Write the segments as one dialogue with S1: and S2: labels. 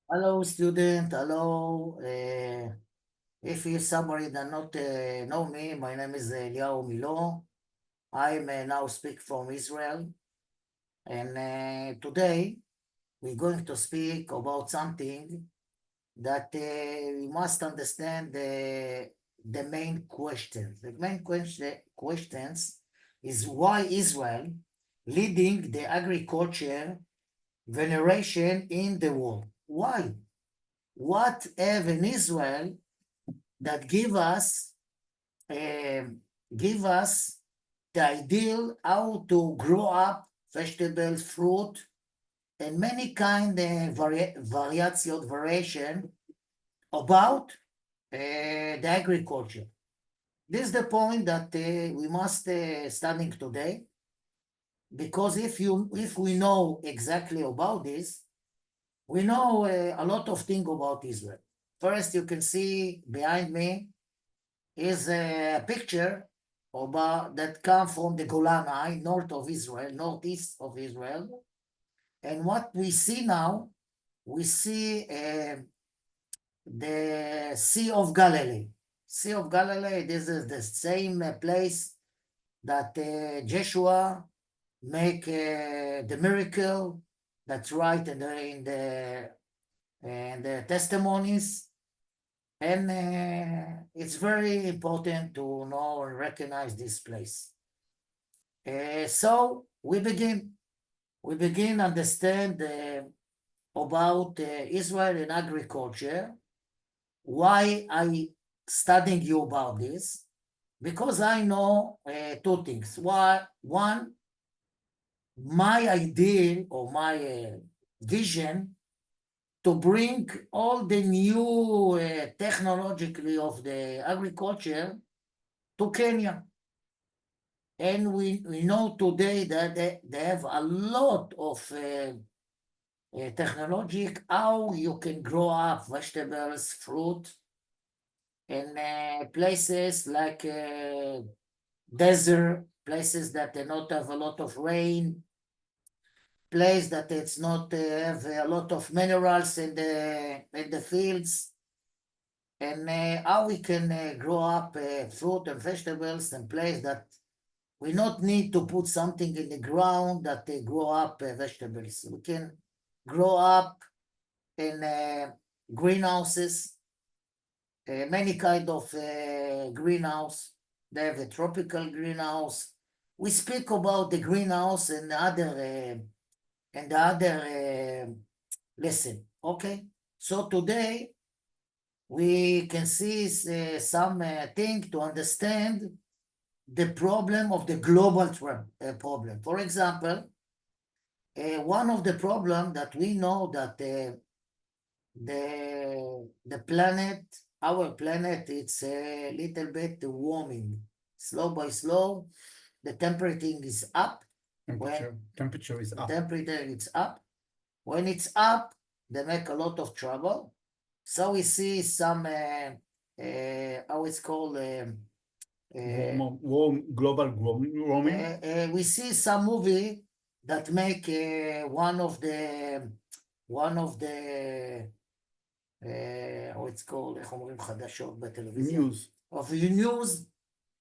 S1: Hello, student. Hello. If you somebody that not know me, my name is Eliyahu Milo. I'm now speak from Israel, and today we're going to speak about something that we must understand the main questions. The main questions is why Israel leading the agriculture veneration in the world. Why? What have in Israel that give us the ideal how to grow up vegetables, fruit, and many kind of variation about the agriculture. This is the point that we must studying today, because if we know exactly about this, we know a lot of things about Israel. First, you can see behind me is a picture about that come from the Golan High, north of Israel, northeast of Israel. And what we see now, we see the Sea of Galilee. Sea of Galilee, this is the same place that Joshua make the miracle that's right in the testimonies. And it's very important to know and recognize this place. So we begin understand about Israel and agriculture. Why I studying you about this? Because I know two things. One, my idea or my vision to bring all the new technologically of the agriculture to Kenya. And we know today that they have a lot of technology, how you can grow up vegetables, fruit, in places like desert, places that do not have a lot of rain, place that it's not have a lot of minerals in the fields, and how we can grow up fruit and vegetables in place that we not need to put something in the ground that they grow up vegetables. We can grow up in greenhouses, many kind of greenhouse. They have a tropical greenhouse. We speak about the greenhouse and the other lesson. Okay, so today we can see some thing to understand the problem of the global problem. For example, one of the problem that we know that the planet, our planet, it's a little bit warming, slow by slow. The temperature is up.
S2: Temperature is up.
S1: Temperature is up. When it's up, they make a lot of trouble. So we see some how it's called.
S2: Global warming.
S1: We see some movie that make one of the how it's called, איך אומרים חדשות בטלוויזיה?
S2: News.
S1: Of the news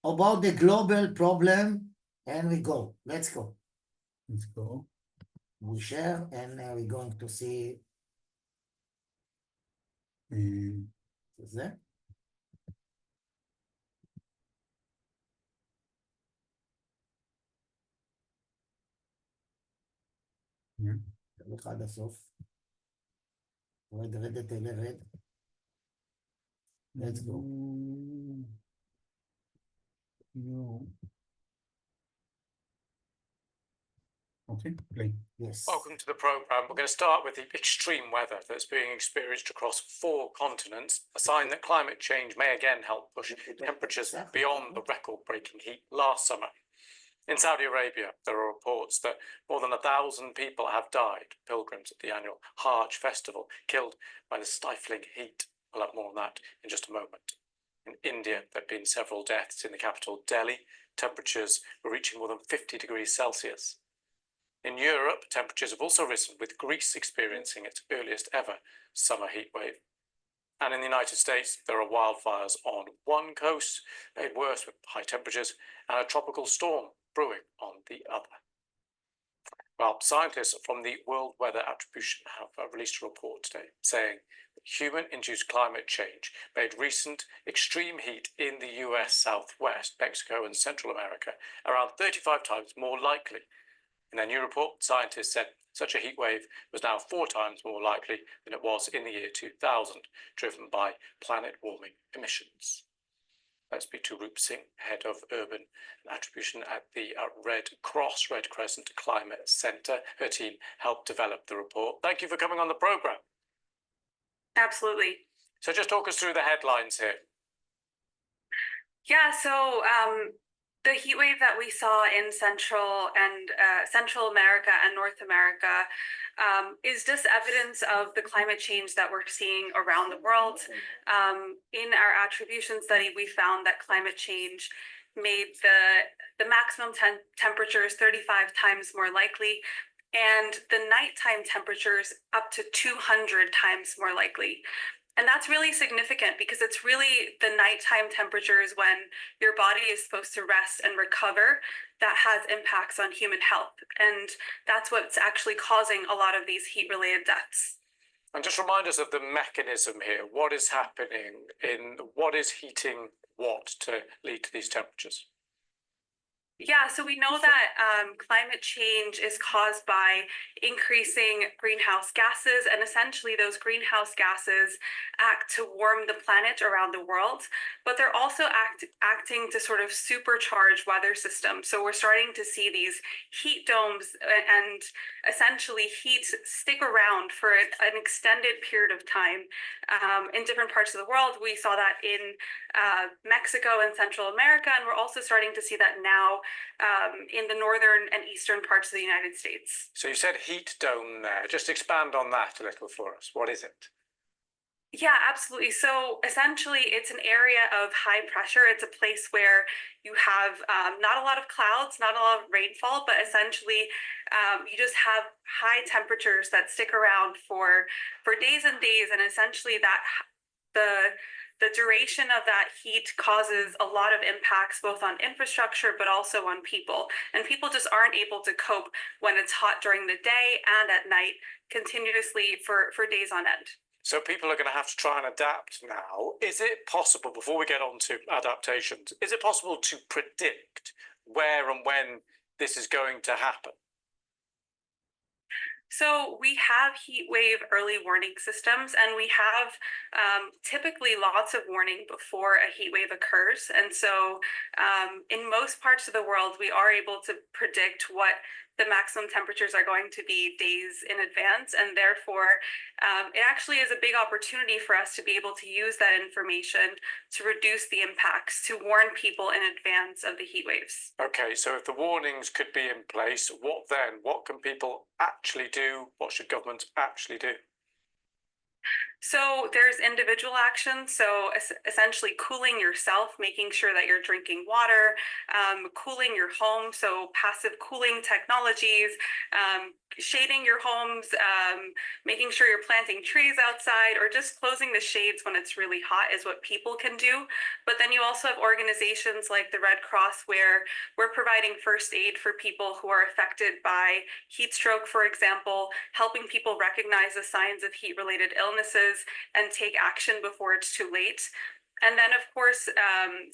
S1: about the global problem, and we go. Let's go.
S2: Let's go.
S1: We share, and we're going to see. Is there? לך עד הסוף. רד, רד. Let's go.
S2: Okay, play.
S1: Yes.
S3: Welcome to the programme. We're going to start with the extreme weather that's being experienced across 4 continents, a sign that climate change may again help push temperatures beyond the record-breaking heat last summer. In Saudi Arabia, there are reports that more than 1,000 people have died, pilgrims at the annual Hajj festival, killed by the stifling heat. We'll have more on that in just a moment. In India, there have been several deaths in the capital, Delhi. Temperatures were reaching more than 50 degrees Celsius. In Europe, temperatures have also risen, with Greece experiencing its earliest ever summer heat wave. And in the United States, there are wildfires on one coast, made worse with high temperatures, and a tropical storm brewing on the other. Well, scientists from the World Weather Attribution have released a report today saying that human-induced climate change made recent extreme heat in the US Southwest, Mexico and Central America around 35 times more likely. In their new report, scientists said such a heat wave was now 4 times more likely than it was in the year 2000, driven by planet-warming emissions. Let's speak to Roop Singh, Head of Urban Attribution at the Red Crescent Climate Centre. Her team helped develop the report. Thank you for coming on the programme.
S4: Absolutely.
S3: So just talk us through the headlines here.
S4: Yeah, so the heat wave that we saw in Central America and North America is just evidence of the climate change that we're seeing around the world. In our attribution study, we found that climate change made the maximum temperatures 35 times more likely, and the nighttime temperatures up to 200 times more likely. And that's really significant because it's really the nighttime temperatures when your body is supposed to rest and recover that has impacts on human health. And that's what's actually causing a lot of these heat-related deaths.
S3: And just remind us of the mechanism here. What is happening what is heating what to lead to these temperatures?
S4: Yeah, so we know that climate change is caused by increasing greenhouse gases, and essentially those greenhouse gases act to warm the planet around the world, but they're also acting to sort of supercharge weather systems. So we're starting to see these heat domes and essentially heat stick around for an extended period of time in different parts of the world. We saw that in Mexico and Central America, and we're also starting to see that now in the northern and eastern parts of the United States.
S3: So you said heat dome there. Just expand on that a little for us. What is it?
S4: Yeah, absolutely. So essentially, it's an area of high pressure. It's a place where you have not a lot of clouds, not a lot of rainfall, but essentially you just have high temperatures that stick around for days and days. And essentially that the duration of that heat causes a lot of impacts both on infrastructure but also on people. And people just aren't able to cope when it's hot during the day and at night continuously for days on end.
S3: So people are going to have to try and adapt now. Is it possible, before we get on to adaptations, is it possible to predict where and when this is going to happen?
S4: So we have heat wave early warning systems, and we have typically lots of warning before a heat wave occurs. And so in most parts of the world, we are able to predict what the maximum temperatures are going to be days in advance. And therefore, it actually is a big opportunity for us to be able to use that information to reduce the impacts, to warn people in advance of the heat waves.
S3: Okay, so if the warnings could be in place, what then? What can people actually do? What should governments actually do?
S4: So there's individual action. So essentially cooling yourself, making sure that you're drinking water, cooling your home. So passive cooling technologies, shading your homes, making sure you're planting trees outside, or just closing the shades when it's really hot is what people can do. But then you also have organizations like the Red Cross, where we're providing first aid for people who are affected by heat stroke, for example, helping people recognize the signs of heat-related illnesses and take action before it's too late. And then, of course,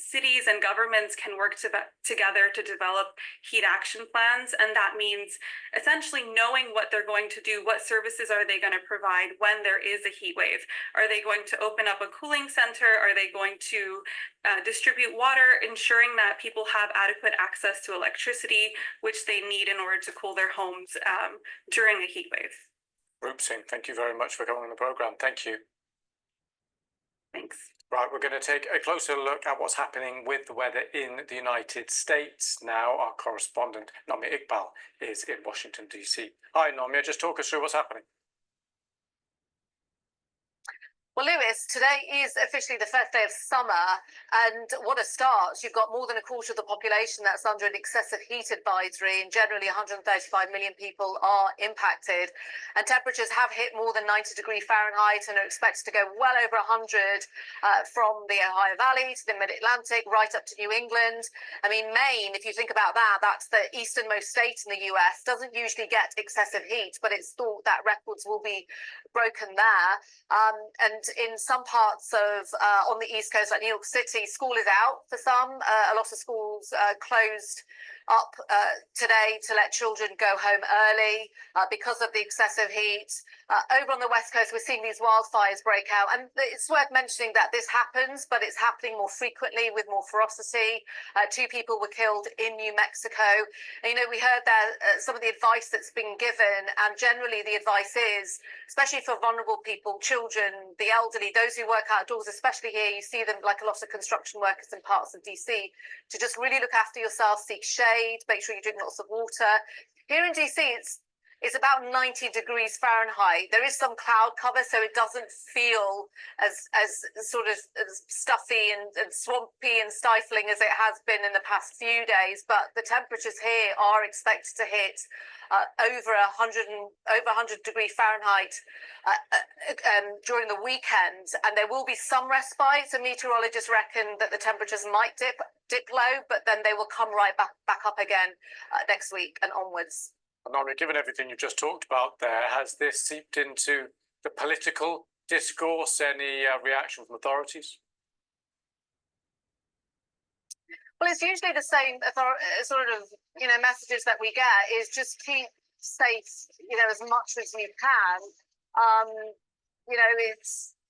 S4: cities and governments can work together to develop heat action plans. And that means essentially knowing what they're going to do, what services are they going to provide when there is a heat wave? Are they going to open up a cooling center? Are they going to distribute water, ensuring that people have adequate access to electricity, which they need in order to cool their homes during a heat wave?
S3: Roop Singh, thank you very much for coming on the programme. Thank you.
S4: Thanks.
S3: Right, we're going to take a closer look at what's happening with the weather in the United States now. Our correspondent, Nomia Iqbal, is in Washington, D.C. Hi, Nomia, just talk us through what's happening.
S5: Well, Lewis, today is officially the first day of summer, and what a start. You've got more than a quarter of the population that's under an excessive heat advisory, and generally 135 million people are impacted. And temperatures have hit more than 90 Fahrenheit and are expected to go well over 100 from the Ohio Valley to the Mid-Atlantic, right up to New England. I mean, Maine, if you think about that, that's the easternmost state in the US, doesn't usually get excessive heat, but it's thought that records will be broken there. And in some parts of on the East Coast, like New York City, school is out for some. A lot of schools closed up today to let children go home early because of the excessive heat. Over on the West Coast, we're seeing these wildfires break out. And it's worth mentioning that this happens, but it's happening more frequently with more ferocity. 2 people were killed in New Mexico. And, you know, we heard that some of the advice that's been given, and generally the advice is, especially for vulnerable people, children, the elderly, those who work outdoors, especially here, you see them like a lot of construction workers in parts of DC, to just really look after yourself, seek shade, make sure you drink lots of water. Here in DC, it's about 90 degrees Fahrenheit. There is some cloud cover, so it doesn't feel as sort of as stuffy and swampy and stifling as it has been in the past few days. But the temperatures here are expected to hit over 100 Fahrenheit during the weekend, and there will be some respite. So meteorologists reckon that the temperatures might dip low, but then they will come right back up again next week and onwards.
S3: Nori, given everything you've just talked about there, has this seeped into the political discourse? Any reaction from authorities?
S5: Well, it's usually the same sort of, you know, messages that we get is just keep safe, you know, as much as you can. You know,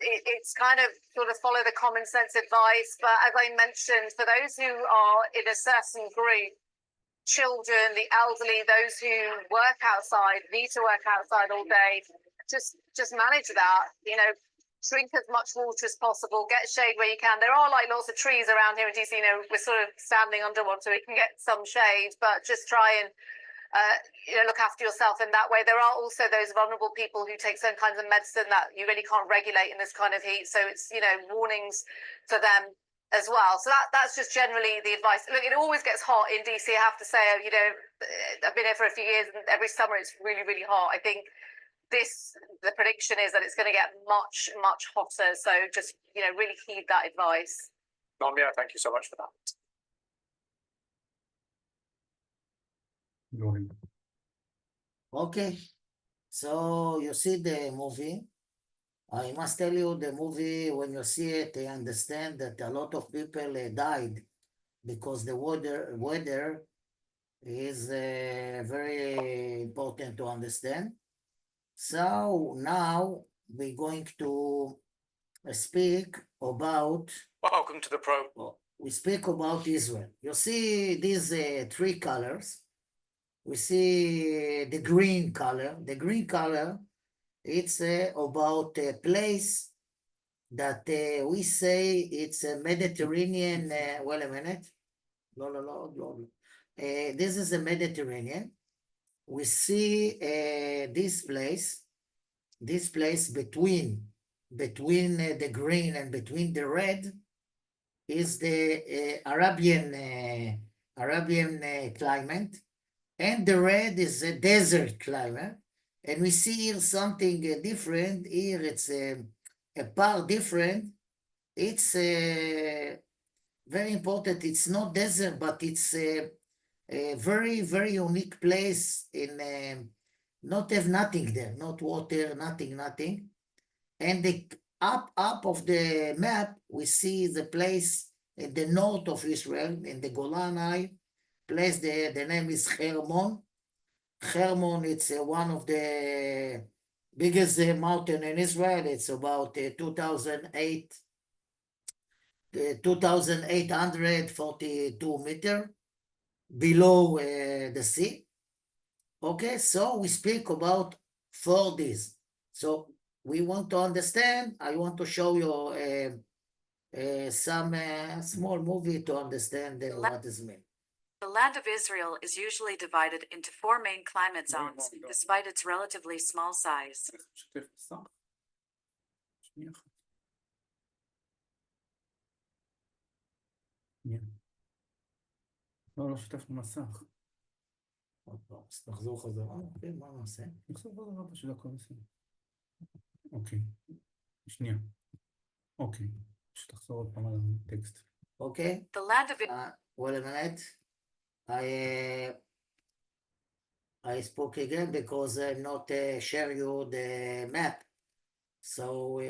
S5: it's kind of sort of follow the common sense advice. But as I mentioned, for those who are in a certain group, children, the elderly, those who work outside, need to work outside all day, just manage that, you know, drink as much water as possible, get shade where you can. There are like lots of trees around here in DC, you know, we're sort of standing under one so we can get some shade, but just try and you know, look after yourself in that way. There are also those vulnerable people who take certain kinds of medicine that you really can't regulate in this kind of heat, so it's, you know, warnings for them as well. So that's just generally the advice. Look, it always gets hot in DC, I have to say. You know, I've been here for a few years, and every summer it's really, really hot. I think the prediction is that it's going to get much, much hotter. So just, you know, really heed that advice.
S3: Namia, thank you so much for that.
S2: Go ahead.
S1: Okay, so you see the movie. I must tell you, the movie, when you see it, I understand that a lot of people died because the weather is very important to understand. So now we're going to speak about.
S3: Welcome to the program.
S1: We speak about Israel. You see these 3 colors. We see the green color. The green color, it's about a place that we say it's a Mediterranean. Wait a minute. No. This is a Mediterranean. We see this place between the green and between the red is the Arabian climate, and the red is a desert climate. And we see here something different. Here it's a part different. It's very important. It's not desert, but it's a very, very unique place in not have nothing there, not water, nothing. And the up of the map, we see the place in the north of Israel, in the Golan place. The name is Hermon. Hermon, it's one of the biggest mountain in Israel. It's about 2,842 meters below the sea. Okay, so we speak about 4 days. So we want to understand. I want to show you some small movie to understand what is meant.
S6: The land of Israel is usually divided into 4 main climate zones, despite its relatively small size.
S2: לא שיתפנו מסך.
S1: עוד פעם, אז נחזור חזרה, אוקיי, מה נעשה?
S2: נחזור חזרה פשוט הכל בסדר. אוקיי, שנייה. אוקיי, פשוט תחזור עוד פעם על הטקסט.
S1: אוקיי?
S6: The land of
S1: Wait a minute. I spoke again because I'm not share you the map. So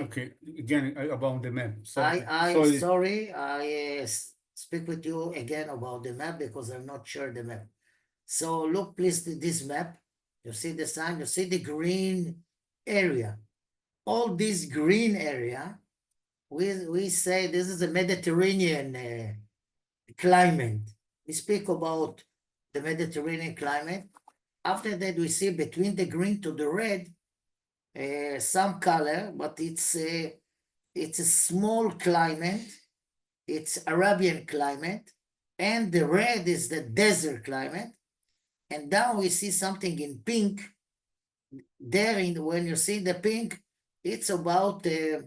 S2: Okay, again about the map.
S1: I'm sorry. I speak with you again about the map because I'm not sure the map. So look, please, this map. You see the sign. You see the green area. All this green area, we say this is a Mediterranean climate. We speak about the Mediterranean climate. After that, we see between the green to the red some color, but it's a small climate. It's Arabian climate, and the red is the desert climate. And now we see something in pink. There, when you see the pink, it's about a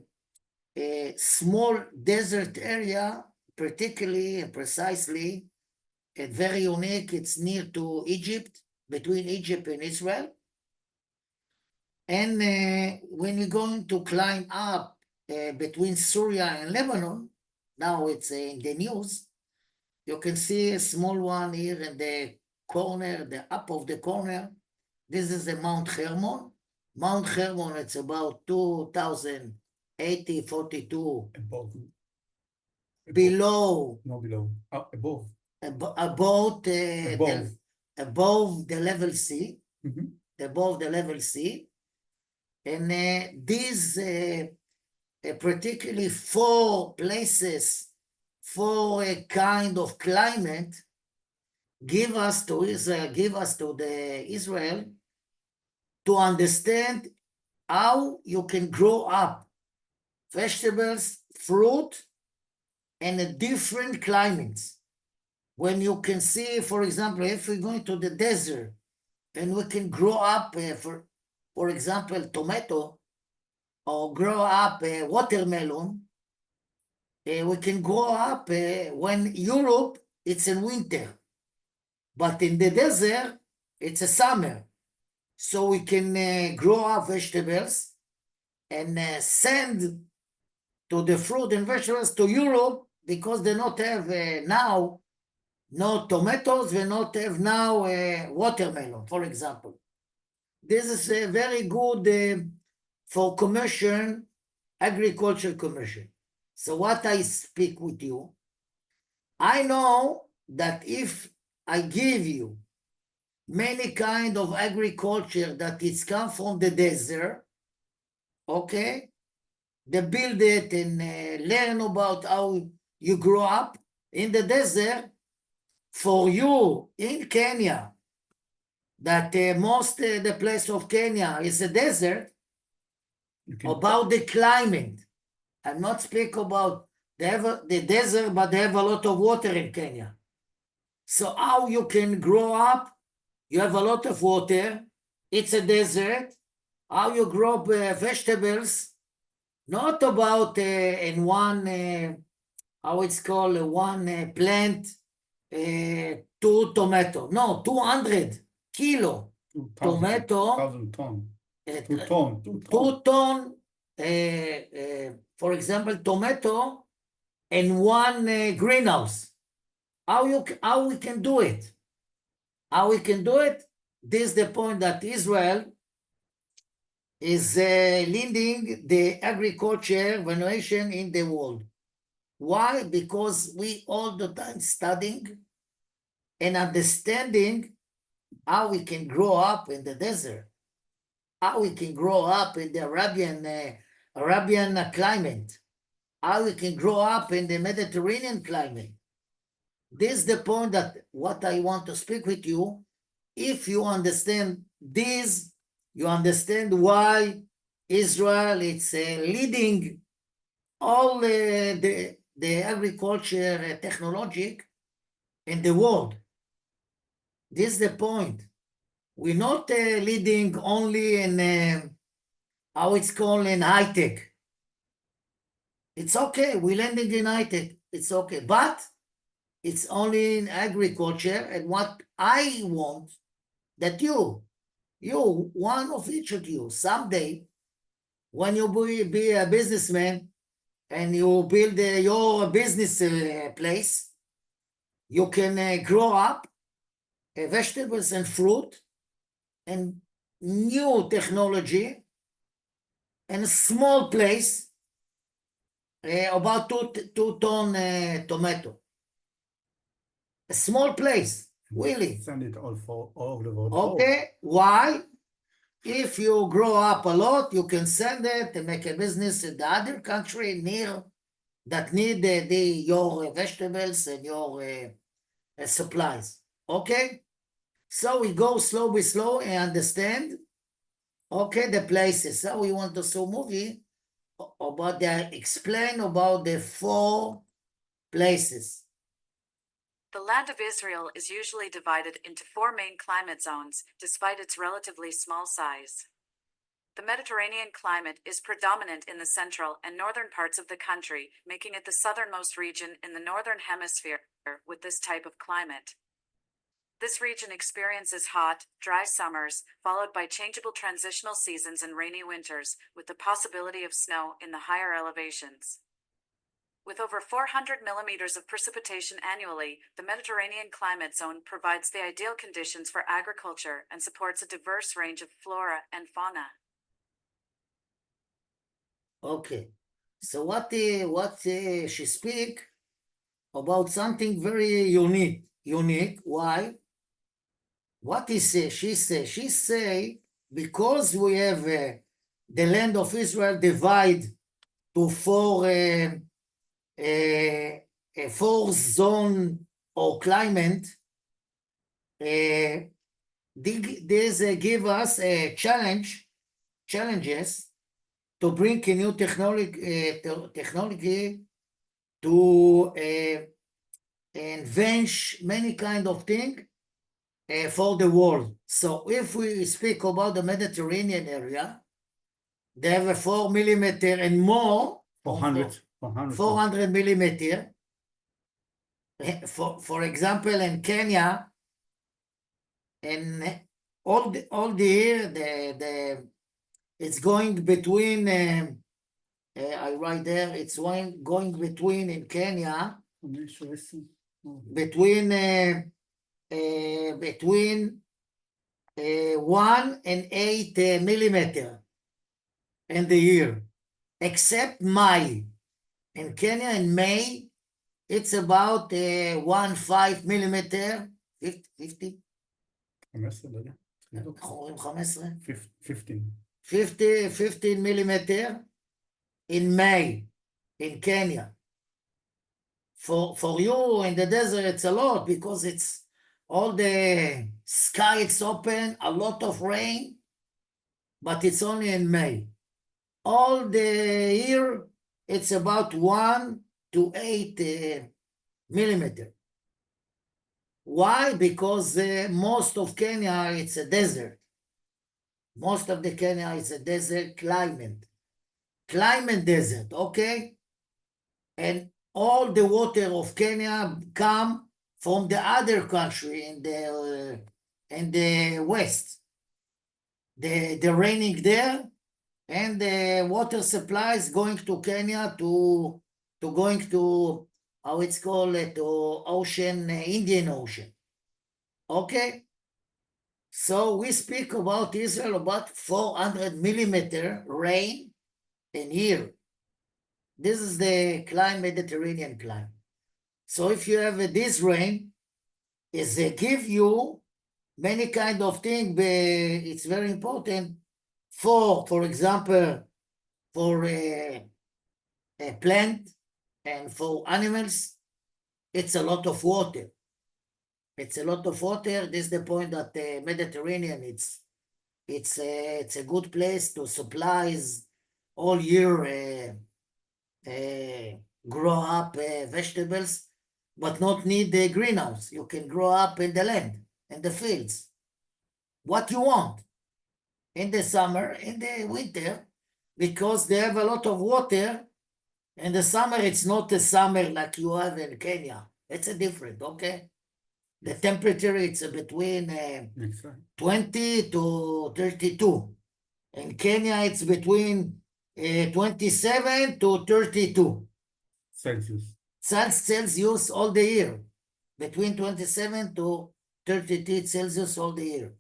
S1: small desert area, particularly and precisely, very unique. It's near to Egypt, between Egypt and Israel. And when we're going to climb up between Syria and Lebanon, now it's in the news, you can see a small one here in the corner, the up of the corner. This is the Mount Hermon. Mount Hermon, it's about 2,042
S2: Above.
S1: below.
S2: No, below. Above.
S1: Above the level C.
S2: Mm-hmm.
S1: Above the level C. And these particularly four places, for a kind of climate, give us to the Israel to understand how you can grow up vegetables, fruit, and different climates. When you can see, for example, if we're going to the desert and we can grow up, for example, tomato, or grow up watermelon, we can grow up when Europe, it's in winter. But in the desert, it's a summer. So we can grow up vegetables and send to the fruit and vegetables to Europe because they not have now no tomatoes, they not have now watermelon, for example. This is very good for commercial, agriculture commercial. So what I speak with you, I know that if I give you many kind of agriculture that it's come from the desert, okay, they build it and learn about how you grow up in the desert. For you in Kenya, that most the place of Kenya is a desert, about the climate. I'm not speak about the desert, but they have a lot of water in Kenya. So how you can grow up, you have a lot of water, it's a desert, how you grow up vegetables, not about in one, how it's called, one plant, 2 tomato, no, 200 kilo tomato,
S2: 2,000 ton.
S1: 2 ton, for example, tomato in one greenhouse. How we can do it? How we can do it? This is the point that Israel is leading the agriculture renovation in the world. Why? Because we all the time studying and understanding how we can grow up in the desert, how we can grow up in the Arabian climate, how we can grow up in the Mediterranean climate. This is the point that what I want to speak with you. If you understand this, you understand why Israel is leading all the agriculture technology in the world. This is the point. We're not leading only in how it's called in high tech. It's okay, we're landing in high tech, it's okay, but it's only in agriculture. And what I want that you, one of each of you, someday, when you be a businessman and you build your business place, you can grow up vegetables and fruit and new technology in a small place, about 2 ton tomato. A small place, really.
S2: Send it all over the world.
S1: Okay, why? If you grow up a lot, you can send it and make a business in the other country near that need your vegetables and your supplies. Okay, so we go slow and understand. Okay, the places. So we want to see a movie about explain about the 4 places.
S6: The land of Israel is usually divided into 4 main climate zones, despite its relatively small size. The Mediterranean climate is predominant in the central and northern parts of the country, making it the southernmost region in the northern hemisphere with this type of climate. This region experiences hot, dry summers, followed by changeable transitional seasons and rainy winters, with the possibility of snow in the higher elevations. With over 400 millimeters of precipitation annually, the Mediterranean climate zone provides the ideal conditions for agriculture and supports a diverse range of flora and fauna.
S1: Okay, so what she speak about something very unique. Why? What is she say? She say because we have the land of Israel divide to 4 zone or climate. This give us a challenges to bring a new technology to invent many kind of things for the world. So if we speak about the Mediterranean area, they have a 4 millimeter and more. 400 millimeter. For example, in Kenya, and all the year, it's going between. I write there. It's going between in Kenya between 1 and 8 millimeter in the year, except May. In Kenya in May, it's about 1.5 millimeter, 50. 15 millimeter in May in Kenya. For you in the desert, it's a lot because it's all the sky, it's open, a lot of rain, but it's only in May. All the year, it's about 1 to 8 millimeter. Why? Because most of Kenya, it's a desert. Most of the Kenya is a desert climate desert, okay? And all the water of Kenya come from the other country in the west. The raining there, and the water supplies going to Kenya to going to how it's called to ocean, Indian Ocean. Okay. So we speak about Israel about 400 millimeter rain in year. This is the Mediterranean climate. So if you have this rain, it give you many kind of things. It's very important for example, for a plant and for animals. It's a lot of water. It's a lot of water. This is the point that the Mediterranean, it's a good place to supplies all year, grow up vegetables, but not need the greenhouse. You can grow up in the land, in the fields. What you want in the summer, in the winter, because they have a lot of water In the summer, it's not a summer like you have in Kenya. It's a different, okay? The temperature, it's between
S2: Next slide.
S1: 20 to 32. In Kenya, it's between 27 to 32
S2: Celsius.
S1: Celsius all the year. Between 27 to 32 Celsius all the year.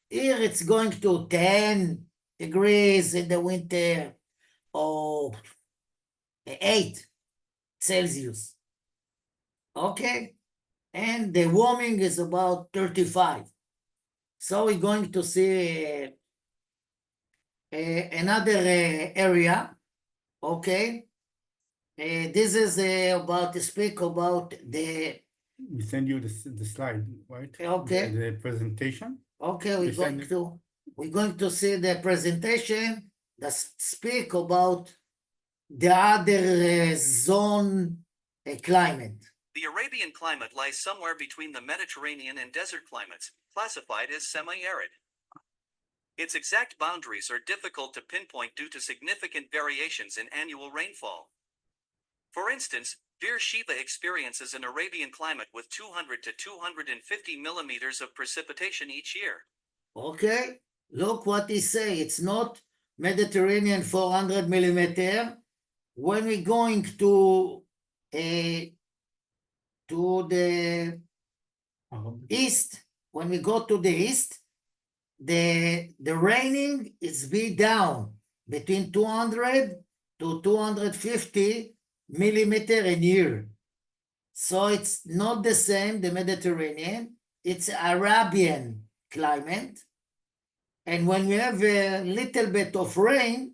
S1: Here, it's going to 10 degrees in the winter or 8 Celsius. Okay? And the warming is about 35. So we're going to see another area. Okay? This is about to speak about the.
S2: We send you the slide, right?
S1: Okay.
S2: The presentation.
S1: Okay,
S2: We send it.
S1: we're going to see the presentation that speak about the other zone climate.
S7: The Arabian climate lies somewhere between the Mediterranean and desert climates, classified as semi-arid. Its exact boundaries are difficult to pinpoint due to significant variations in annual rainfall. For instance, Beersheba experiences an Arabian climate with 200 to 250 millimeters of precipitation each year.
S1: Okay, look what he say. It's not Mediterranean 400 millimeter. When we're going to the east, when we go to the east, the raining is be down between 200 to 250 millimeter a year. So it's not the same, the Mediterranean, it's Arabian climate. And when we have a little bit of rain,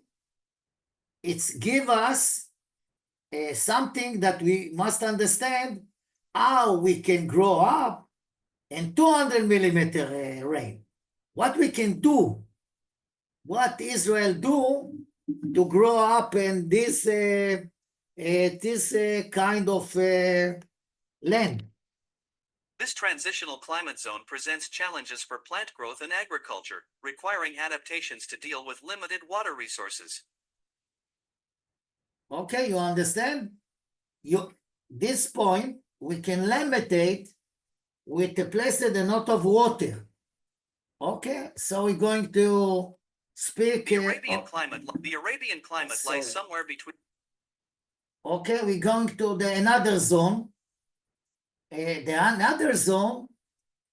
S1: it's give us something that we must understand how we can grow up in 200 millimeter rain. What we can do, what Israel do to grow up in this kind of land.
S7: This transitional climate zone presents challenges for plant growth and agriculture, requiring adaptations to deal with limited water resources.
S1: Okay, you understand? This point, we can limit it with a place that are not of water. Okay, so we're going to speak.
S7: The Arabian climate
S1: Sorry.
S7: lies somewhere between.
S1: Okay, we're going to another zone. The another zone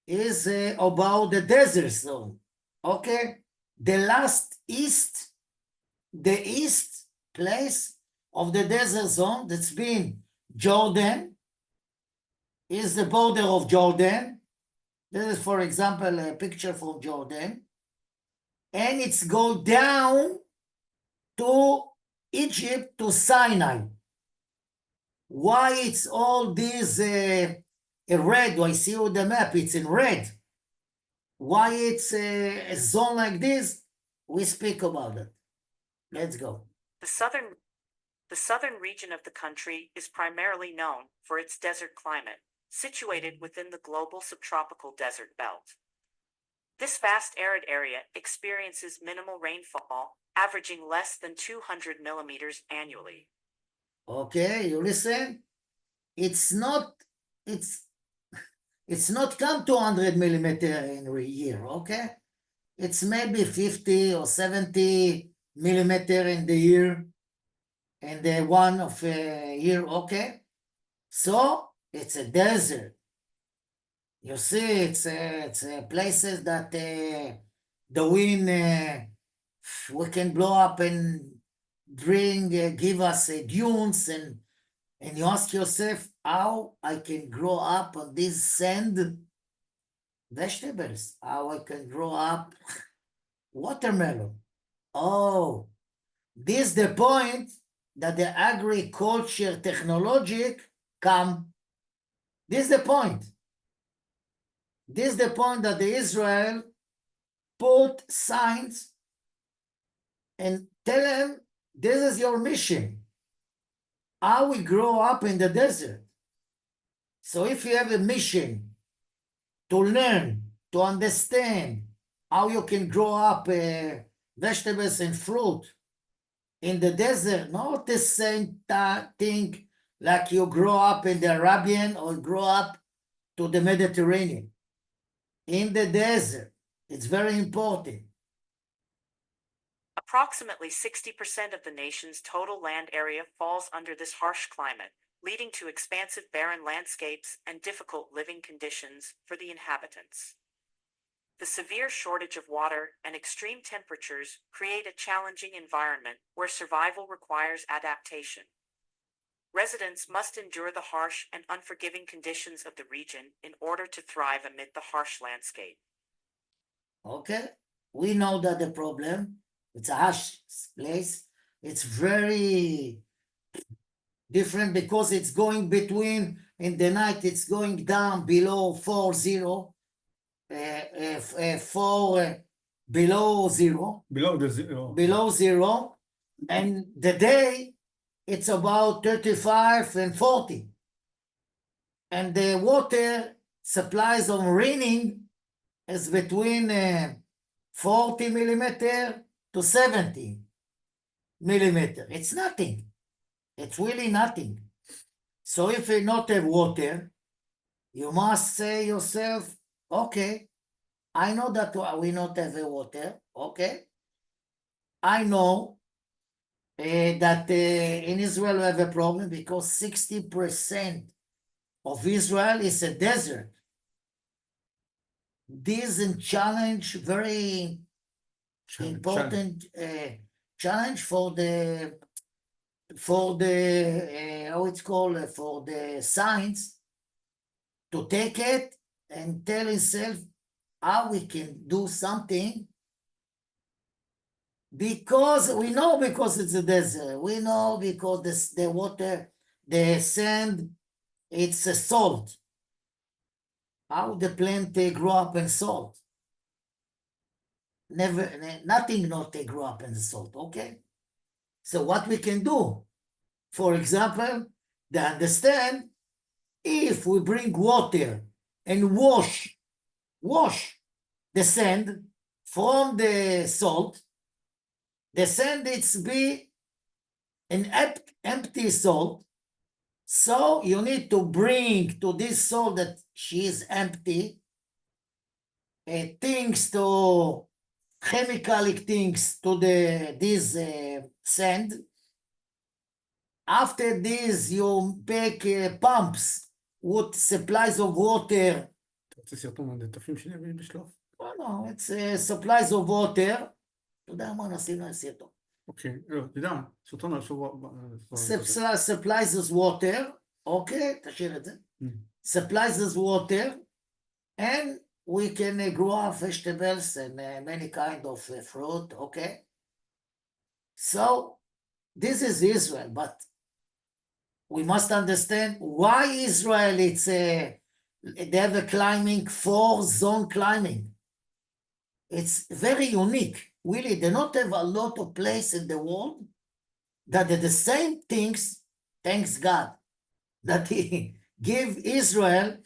S1: is about the desert zone. Okay, the east place of the desert zone that's been Jordan is the border of Jordan. This is, for example, a picture from Jordan. And it's go down to Egypt, to Sinai. Why it's all these red? I see on the map, it's in red. Why it's a zone like this? We speak about it. Let's go.
S8: The southern region of the country is primarily known for its desert climate, situated within the global subtropical desert belt. This vast arid area experiences minimal rainfall, averaging less than 200 millimeters annually.
S1: Okay, you listen. It's not come 200 millimeter in a year, okay? It's maybe 50 or 70 millimeter in the year, and the one of a year, okay? So it's a desert. You see, it's places that the wind we can blow up and give us dunes, and you ask yourself how I can grow up on this sand vegetables, how I can grow up watermelon. Oh, this is the point that the agriculture technology come. This is the point. This is the point that the Israel put signs and tell them, this is your mission. How we grow up in the desert. So if you have a mission to learn, to understand how you can grow up vegetables and fruit in the desert, not the same thing like you grow up in the Arabian or grow up to the Mediterranean. In the desert, it's very important.
S8: Approximately 60% of the nation's total land area falls under this harsh climate, leading to expansive barren landscapes and difficult living conditions for the inhabitants. The severe shortage of water and extreme temperatures create a challenging environment where survival requires adaptation. Residents must endure the harsh and unforgiving conditions of the region in order to thrive amid the harsh landscape.
S1: Okay, we know that the problem, it's a harsh place. It's very different because it's going between, in the night, it's going down below 40, below zero,
S2: below the zero.
S1: below zero, and the day it's about 35 and 40. And the water supplies of raining is between 40 millimeter to 70 millimeter. It's nothing. It's really nothing. So if you not have water, you must say yourself, okay, I know that we not have water, okay? I know that in Israel we have a problem because 60% of Israel is a desert. This is a challenge, very important challenge for the how it's called, for the science to take it and tell itself how we can do something, because we know, because it's a desert, we know because the water, the sand, it's a salt. How the plant grow up in salt? Never, nothing not grow up in the salt, okay? So what we can do, for example, they understand if we bring water and wash the sand from the salt, the sand it's be an empty salt. So you need to bring to this salt that she is empty things to chemical things to this sand. After this, you make pumps with supplies of water.
S2: אתה רוצה סרטון מהנטפים שלי בשלוף?
S1: No, it's supplies of water. אתה יודע מה נשים סרטון?
S2: אוקיי, אתה יודע, סרטון על שבוע...
S1: Supplies us water, אוקיי, תשאיר את זה. Supplies us water, and we can grow vegetables and many kind of fruit, okay? So, this is Israel, but we must understand why Israel, it's they have a climbing, 4-zone climbing. It's very unique. Really, they not have a lot of place in the world that are the same things, thanks God, that he give Israel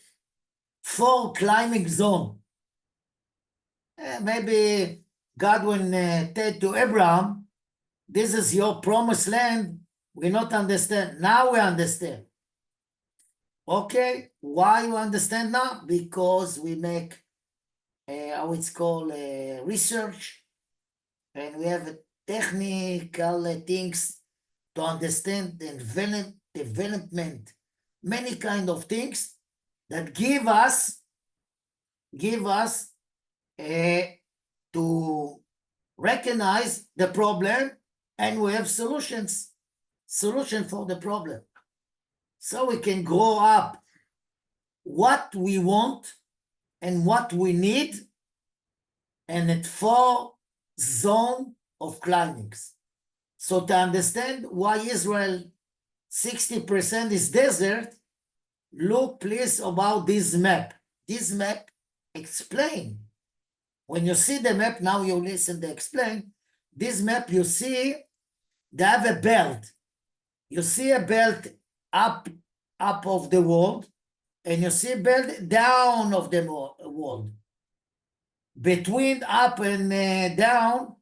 S1: 4 climbing zone. Maybe God will tell to Abraham, this is your promised land. We not understand. Now we understand. Okay, why you understand now? Because we make how it's called research, and we have technical things to understand the development, many kind of things that give us to recognize the problem, and we have solution for the problem. So we can grow up what we want and what we need, and at 4 zone of climbings. So to understand why Israel 60% is desert, look please about this map. This map explain. When you see the map, now you listen to explain. This map you see, they have a belt. You see a belt up of the world, and you see a belt down of the world. Between up and down,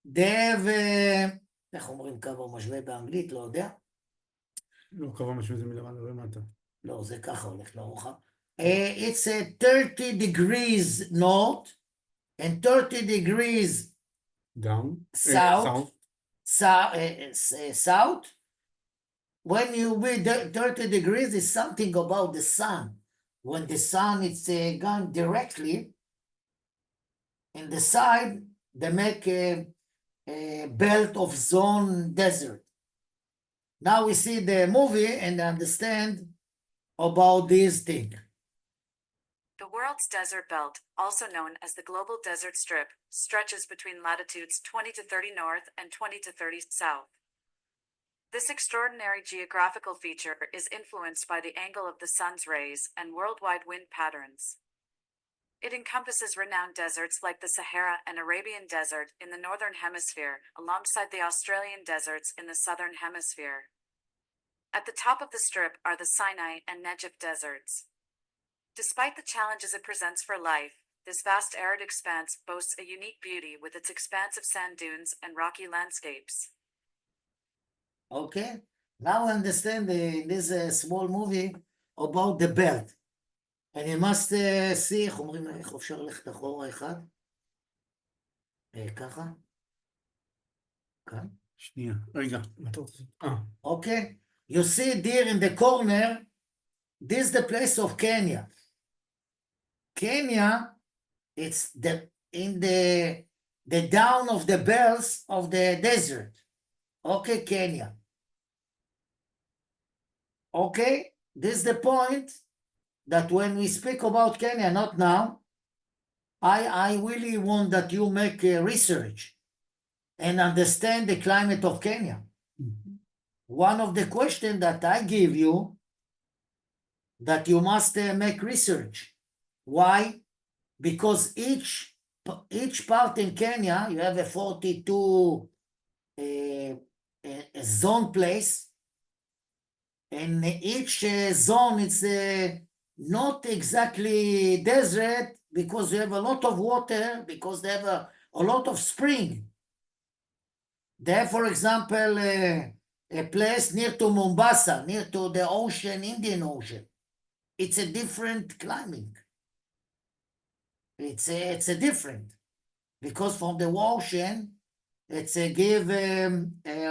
S1: they have איך אומרים קו משווה באנגלית? לא יודע.
S2: לא, קו משווה זה מלמעלה למטה.
S1: לא, זה ככה הולך לרוחב. It's a 30 degrees north and 30 degrees
S2: down.
S1: south. South. When you be 30 degrees, it's something about the sun. When the sun is gone directly in the side, they make a belt of zone desert. Now we see the movie and understand about this thing.
S6: The world's desert belt, also known as the global desert strip, stretches between latitudes 20 to 30 north and 20 to 30 south. This extraordinary geographical feature is influenced by the angle of the sun's rays and worldwide wind patterns. It encompasses renowned deserts like the Sahara and Arabian Desert in the northern hemisphere, alongside the Australian deserts in the southern hemisphere. At the top of the strip are the Sinai and Negev deserts. Despite the challenges it presents for life, this vast arid expanse boasts a unique beauty with its expansive sand dunes and rocky landscapes.
S1: Okay, now I understand this small movie about the belt. And you must see, איך אומרים, איך אפשר ללכת אחורה אחד? ככה? כאן?
S2: שנייה, רגע, מה אתה רוצה?
S1: Okay, you see there in the corner, this is the place of Kenya. Kenya, it's in the down of the belts of the desert. Okay, Kenya. Okay, this is the point that when we speak about Kenya, not now, I really want that you make research and understand the climate of Kenya. One of the questions that I give you, that you must make research. Why? Because each part in Kenya, you have a 42 zone place, and each zone is not exactly desert because you have a lot of water, because they have a lot of spring. They have, for example, a place near to Mombasa, near to the ocean, Indian Ocean. It's a different climate. It's a different, because from the ocean, it's a give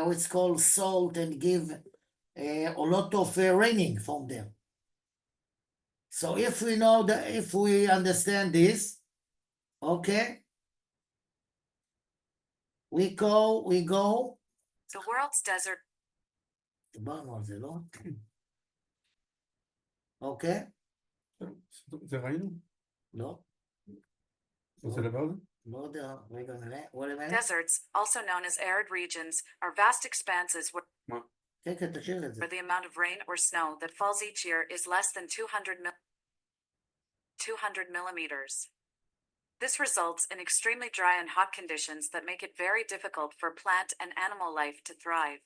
S1: what's called salt and give a lot of raining from there. So if we know that, if we understand this, okay, we go.
S6: The world's desert
S1: דיברנו על זה, לא? אוקיי?
S2: זה ראינו?
S1: לא.
S2: רוצה לדבר על זה?
S1: לא יודע, רגע נראה. Wait a minute.
S6: deserts, also known as arid regions, are vast expanses where
S1: כן, כן, תשאיר את זה.
S6: the amount of rain or snow that falls each year is less than 200 millimeters. This results in extremely dry and hot conditions that make it very difficult for plant and animal life to thrive.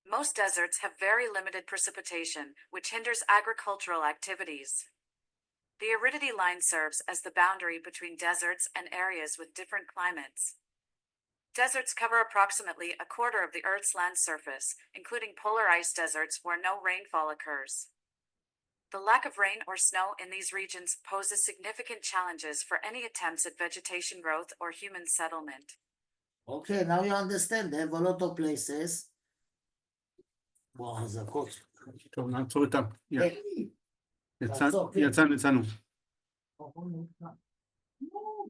S6: Most deserts have very limited precipitation, which hinders agricultural activities. The aridity line serves as the boundary between deserts and areas with different climates. Deserts cover approximately a quarter of the Earth's land surface, including polar ice deserts where no rainfall occurs. The lack of rain or snow in these regions poses significant challenges for any attempts at vegetation growth or human settlement.
S1: Okay, now you understand. They have a lot of places. וואו, חזקות.
S2: טוב, נעצור איתם.
S1: כן.
S2: יצאנו.